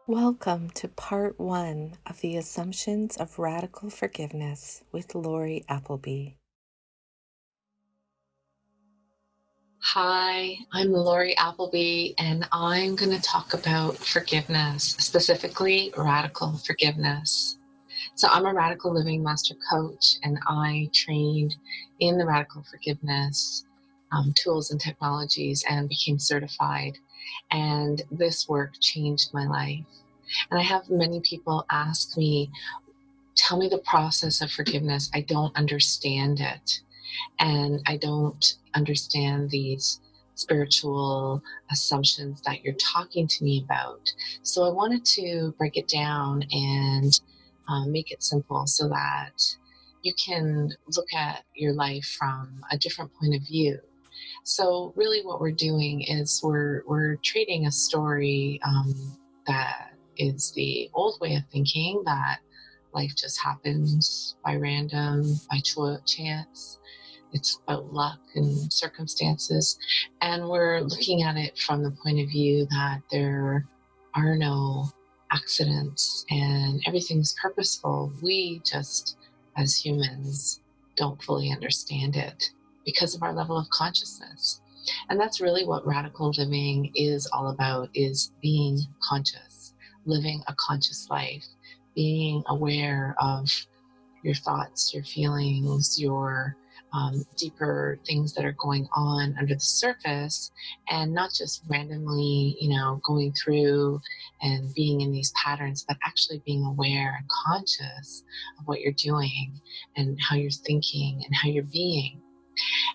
Welcome to part 1 of the Assumptions of Radical Forgiveness with Lorree Appleby. Hi, I'm Lorree Appleby, and I'm going to talk about forgiveness, specifically radical forgiveness. So, I'm a radical living master coach, and I trained in the radical forgiveness tools and technologies and became certified. And this work changed my life. And I have many people ask me, tell me the process of forgiveness. I don't understand it. And I don't understand these spiritual assumptions that you're talking to me about. So I wanted to break it down and make it simple so that you can look at your life from a different point of view. So really what we're doing is we're trading a story that is the old way of thinking, that life just happens by random, by chance. It's about luck and circumstances. And we're looking at it from the point of view that there are no accidents and everything's purposeful. We just, as humans, don't fully understand it because of our level of consciousness. And that's really what radical living is all about, is being conscious, living a conscious life, being aware of your thoughts, your feelings, your deeper things that are going on under the surface, and not just randomly, going through and being in these patterns, but actually being aware and conscious of what you're doing and how you're thinking and how you're being.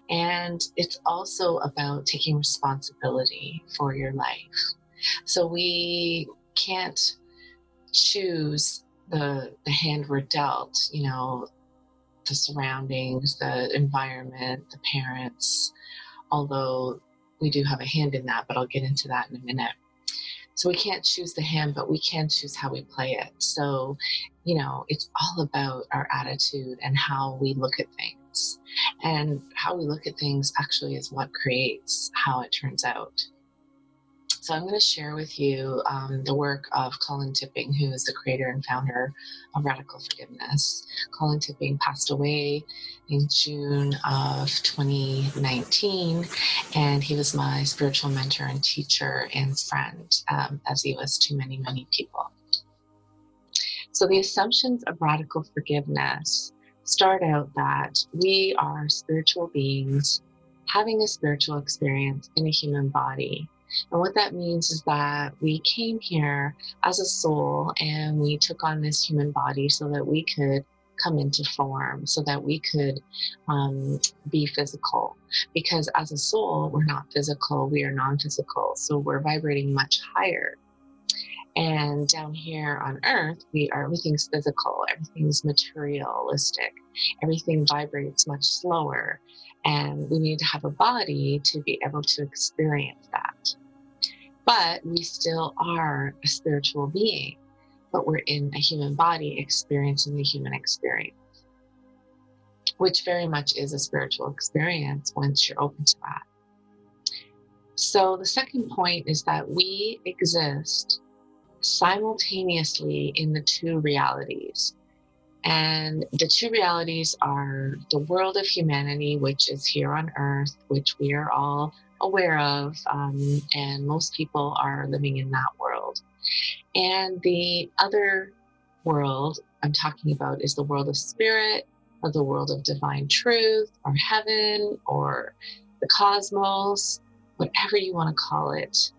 And it's also about taking responsibility for your life. So we can't choose the hand we're dealt, the surroundings, the environment, the parents, although we do have a hand in that, but I'll get into that in a minute. So we can't choose the hand, but we can choose how we play it. So, it's all about our attitude and how we look at things. And how we look at things actually is what creates how it turns out. So I'm going to share with you the work of Colin Tipping, who is the creator and founder of Radical Forgiveness. Colin Tipping passed away in June of 2019, and he was my spiritual mentor and teacher and friend, as he was to many, many people. So the assumptions of radical forgiveness start out that we are spiritual beings having a spiritual experience in a human body. And what that means is that we came here as a soul and we took on this human body so that we could come into form, so that we could be physical. Because as a soul, we're not physical, we are non-physical. So we're vibrating much higher. And down here on earth, everything's physical, everything's materialistic, everything vibrates much slower. And we need to have a body to be able to experience that. But we still are a spiritual being, but we're in a human body experiencing the human experience, which very much is a spiritual experience once you're open to that. So the second point is that we exist simultaneously in the two realities. And the two realities are the world of humanity, which is here on earth, which we are all aware of, and most people are living in that world. And the other world I'm talking about is the world of spirit, or the world of divine truth, or heaven, or the cosmos, whatever you want to call it.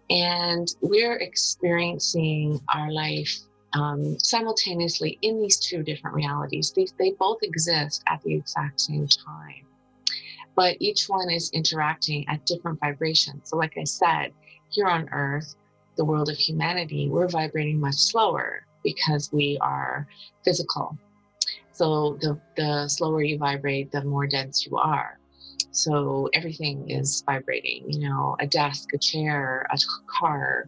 And we're experiencing our life simultaneously in these two different realities. They both exist at the exact same time, but each one is interacting at different vibrations. So like I said, here on Earth, the world of humanity, we're vibrating much slower because we are physical. So the slower you vibrate, the more dense you are. So everything is vibrating, a desk, a chair, a car,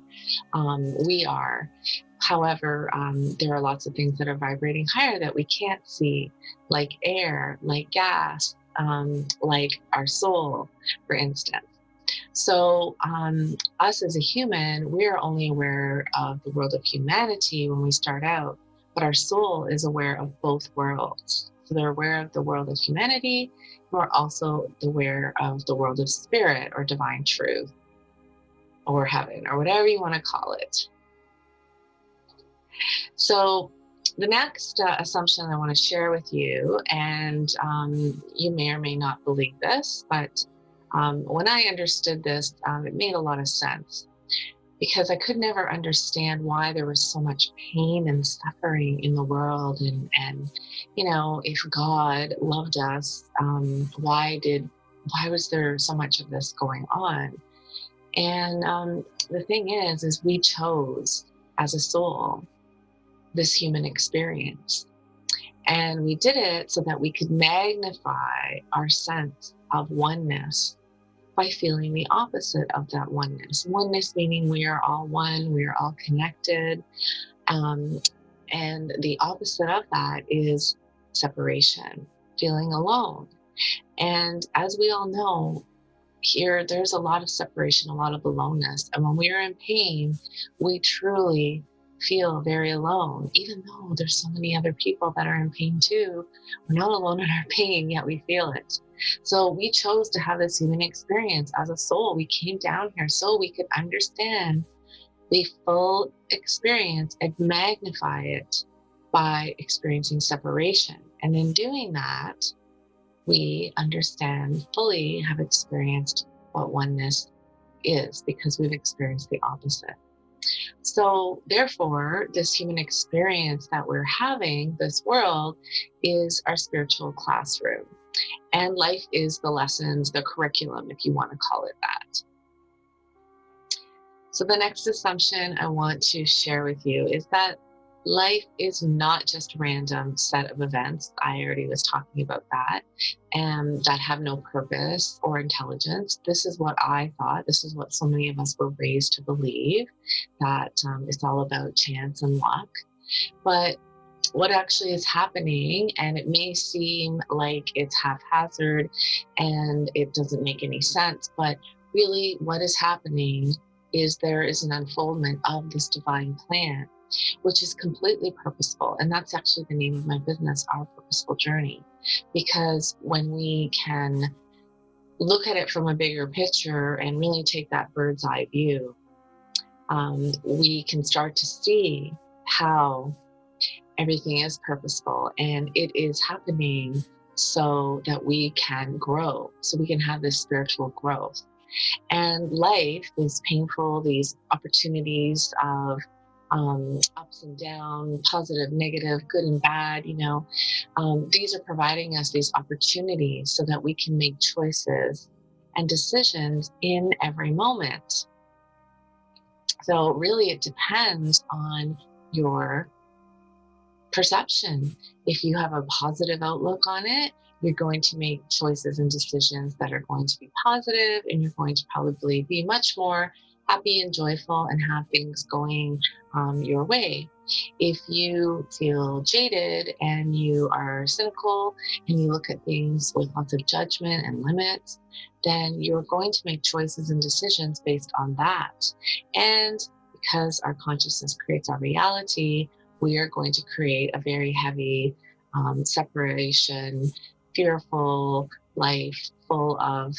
we are. However, there are lots of things that are vibrating higher that we can't see, like air, like gas, like our soul, for instance. So, us as a human, we're only aware of the world of humanity when we start out, but our soul is aware of both worlds. So they're aware of the world of humanity, and we're also aware of the world of spirit or divine truth or heaven or whatever you want to call it. So, the next assumption I want to share with you, and you may or may not believe this, but when I understood this, it made a lot of sense because I could never understand why there was so much pain and suffering in the world. And you know, if God loved us, why was there so much of this going on? And the thing is we chose as a soul this human experience. And we did it so that we could magnify our sense of oneness by feeling the opposite of that oneness. Oneness meaning we are all one, we are all connected. And the opposite of that is separation, feeling alone. And as we all know, here there's a lot of separation, a lot of aloneness. And when we are in pain, we truly feel very alone, even though there's so many other people that are in pain too. We're not alone in our pain, yet we feel it. So we chose to have this human experience as a soul. We came down here so we could understand the full experience and magnify it by experiencing separation. And in doing that, we understand fully, have experienced what oneness is because we've experienced the opposite. So therefore, this human experience that we're having, this world, is our spiritual classroom. And life is the lessons, the curriculum, if you want to call it that. So the next assumption I want to share with you is that life is not just a random set of events. I already was talking about that, and that have no purpose or intelligence. This is what I thought. This is what so many of us were raised to believe, that it's all about chance and luck. But what actually is happening, and it may seem like it's haphazard and it doesn't make any sense, but really what is happening is there is an unfoldment of this divine plan, which is completely purposeful. And that's actually the name of my business, Our Purposeful Journey. Because when we can look at it from a bigger picture and really take that bird's eye view, we can start to see how everything is purposeful and it is happening so that we can grow, so we can have this spiritual growth. And life is painful, these opportunities of ups and downs, positive, negative, good and bad, these are providing us these opportunities so that we can make choices and decisions in every moment. So really it depends on your perception. If you have a positive outlook on it, you're going to make choices and decisions that are going to be positive, and you're going to probably be much more happy and joyful and have things going your way. If you feel jaded and you are cynical and you look at things with lots of judgment and limits, then you're going to make choices and decisions based on that. And because our consciousness creates our reality, we are going to create a very heavy separation, fearful life full of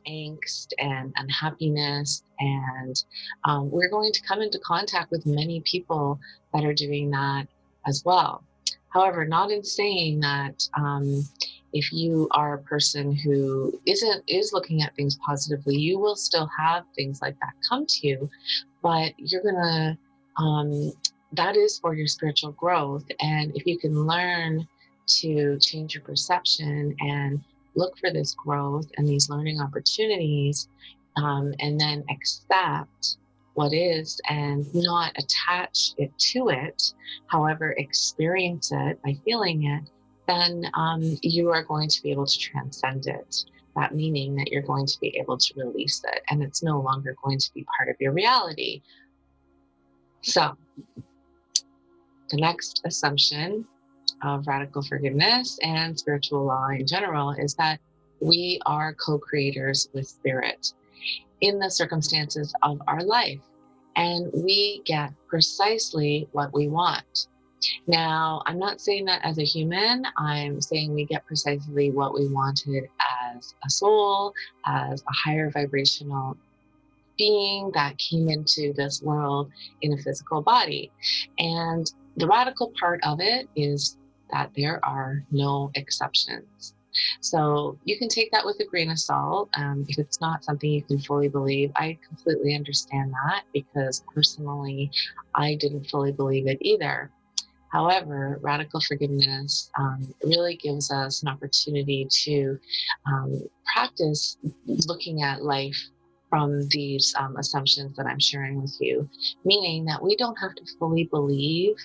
angst and unhappiness. And we're going to come into contact with many people that are doing that as well. However, not in saying that if you are a person who is looking at things positively, you will still have things like that come to you, but you're gonna that is for your spiritual growth. And if you can learn to change your perception and look for this growth and these learning opportunities, and then accept what is and not attach it to it, however, experience it by feeling it, then you are going to be able to transcend it. That meaning that you're going to be able to release it and it's no longer going to be part of your reality. So the next assumption of radical forgiveness and spiritual law in general is that we are co-creators with spirit. in the circumstances of our life. And we get precisely what we want. Now, I'm not saying that as a human, I'm saying we get precisely what we wanted as a soul, as a higher vibrational being that came into this world in a physical body. And the radical part of it is that there are no exceptions. So you can take that with a grain of salt. If it's not something you can fully believe, I completely understand that, because personally, I didn't fully believe it either. However, radical forgiveness really gives us an opportunity to practice looking at life from these assumptions that I'm sharing with you, meaning that we don't have to fully believe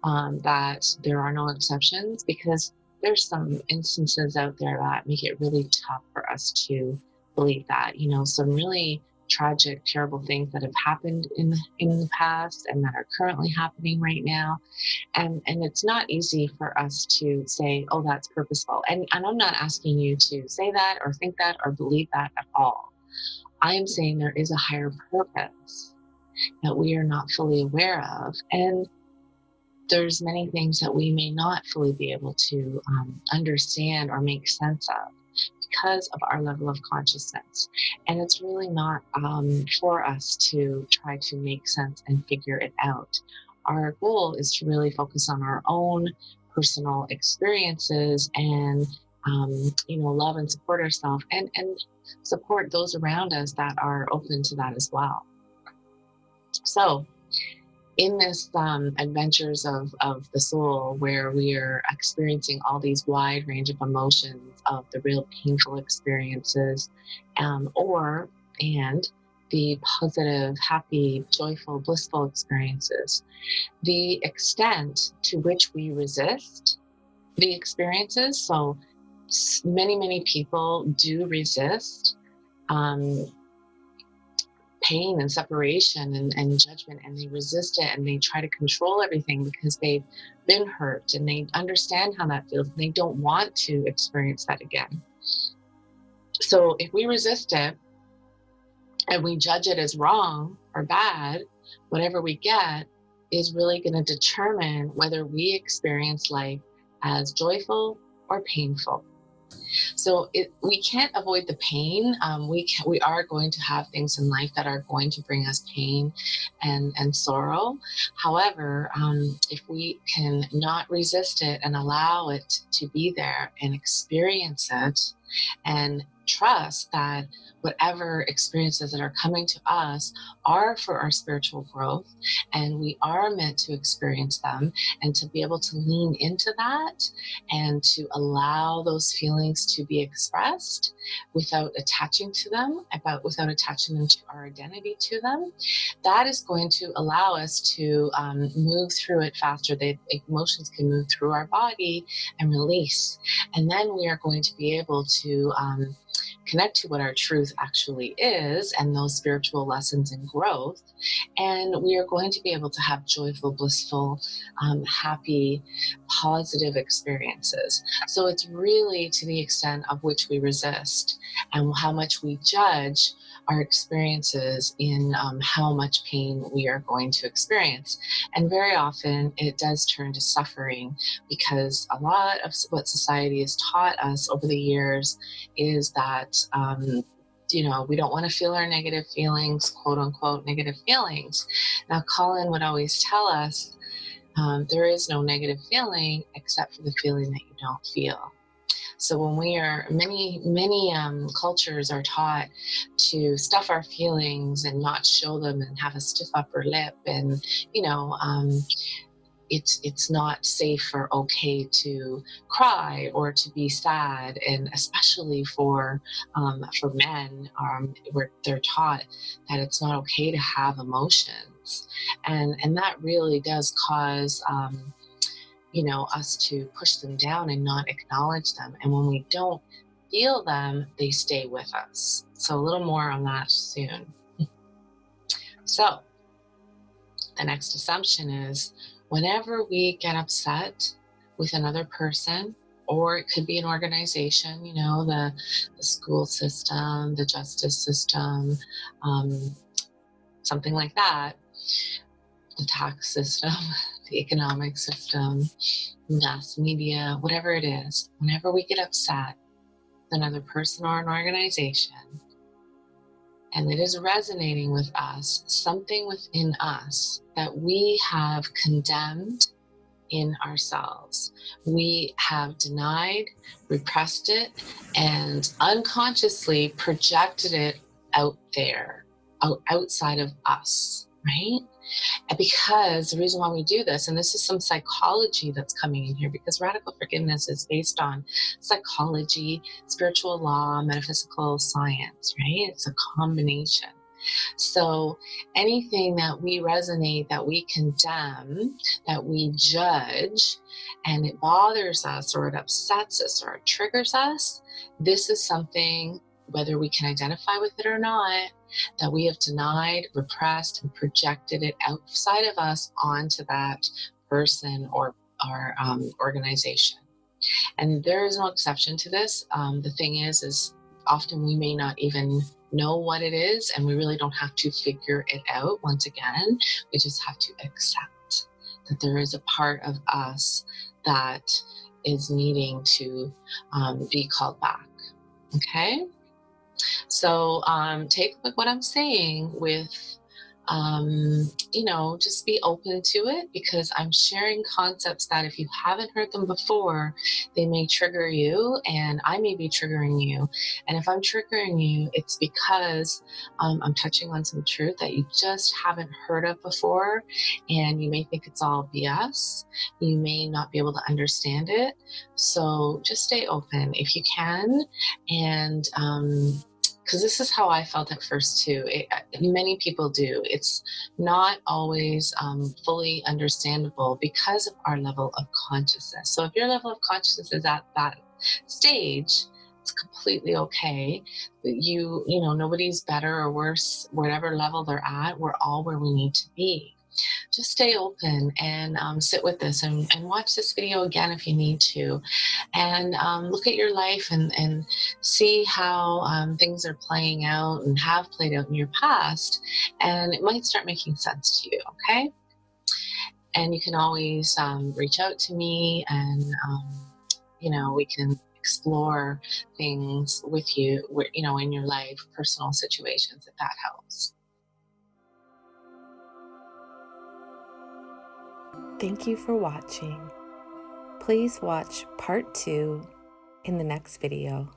that there are no exceptions, because there's some instances out there that make it really tough for us to believe that. Some really tragic, terrible things that have happened in the past and that are currently happening right now, and it's not easy for us to say, oh, that's purposeful. And I'm not asking you to say that or think that or believe that at all. I am saying there is a higher purpose that we are not fully aware of, and there's many things that we may not fully be able to understand or make sense of because of our level of consciousness. And it's really not for us to try to make sense and figure it out. Our goal is to really focus on our own personal experiences and love and support ourselves, and support those around us that are open to that as well. So in this adventures of the soul, where we are experiencing all these wide range of emotions, of the real painful experiences, and the positive, happy, joyful, blissful experiences, the extent to which we resist the experiences. So many people do resist pain and separation and judgment, and they resist it, and they try to control everything because they've been hurt and they understand how that feels, and they don't want to experience that again. So if we resist it and we judge it as wrong or bad, whatever we get is really going to determine whether we experience life as joyful or painful. So we can't avoid the pain. We are going to have things in life that are going to bring us pain and sorrow. However, if we can not resist it and allow it to be there and experience it, and trust that whatever experiences that are coming to us are for our spiritual growth, and we are meant to experience them, and to be able to lean into that and to allow those feelings to be expressed without attaching to them, without attaching them to our identity to them, that is going to allow us to move through it faster. The emotions can move through our body and release, and then we are going to be able to connect to what our truth actually is, and those spiritual lessons and growth. And we are going to be able to have joyful, blissful, happy, positive experiences. So it's really to the extent of which we resist and how much we judge our experiences in how much pain we are going to experience. And very often it does turn to suffering, because a lot of what society has taught us over the years is that we don't want to feel our negative feelings, quote unquote negative feelings. Now, Colin would always tell us there is no negative feeling except for the feeling that you don't feel. So when many cultures are taught to stuff our feelings and not show them and have a stiff upper lip, and it's not safe or okay to cry or to be sad, and especially for men, where they're taught that it's not okay to have emotions, and that really does cause us to push them down and not acknowledge them. And when we don't feel them, they stay with us. So a little more on that soon. So the next assumption is, whenever we get upset with another person or it could be an organization, the school system, the justice system, something like that, the tax system, the economic system, mass media, whatever it is. Whenever we get upset with another person or an organization, and it is resonating with us, something within us that we have condemned in ourselves. We have denied, repressed it, and unconsciously projected it out there, outside of us, right? And because the reason why we do this, and this is some psychology that's coming in here, because radical forgiveness is based on psychology, spiritual law, metaphysical science, right? It's a combination. So anything that we resonate, that we condemn, that we judge, and it bothers us or it upsets us or it triggers us, this is something, whether we can identify with it or not, that we have denied, repressed, and projected it outside of us onto that person or organization. And there is no exception to this. The thing is often we may not even know what it is, and we really don't have to figure it out. Once again, we just have to accept that there is a part of us that is needing to be called back. Okay? So take a look at what I'm saying with, just be open to it, because I'm sharing concepts that if you haven't heard them before, they may trigger you, and I may be triggering you. And if I'm triggering you, it's because I'm touching on some truth that you just haven't heard of before, and you may think it's all BS. You may not be able to understand it. So just stay open if you can, and because this is how I felt at first too. Many people do. It's not always fully understandable because of our level of consciousness. So if your level of consciousness is at that stage, it's completely okay. Nobody's better or worse. Whatever level they're at, we're all where we need to be. Just stay open and sit with this, and watch this video again if you need to, and look at your life and see how things are playing out and have played out in your past, and it might start making sense to you. Okay? And you can always reach out to me, and we can explore things with you, in your life, personal situations, if that helps. Thank you for watching. Please watch part 2 in the next video.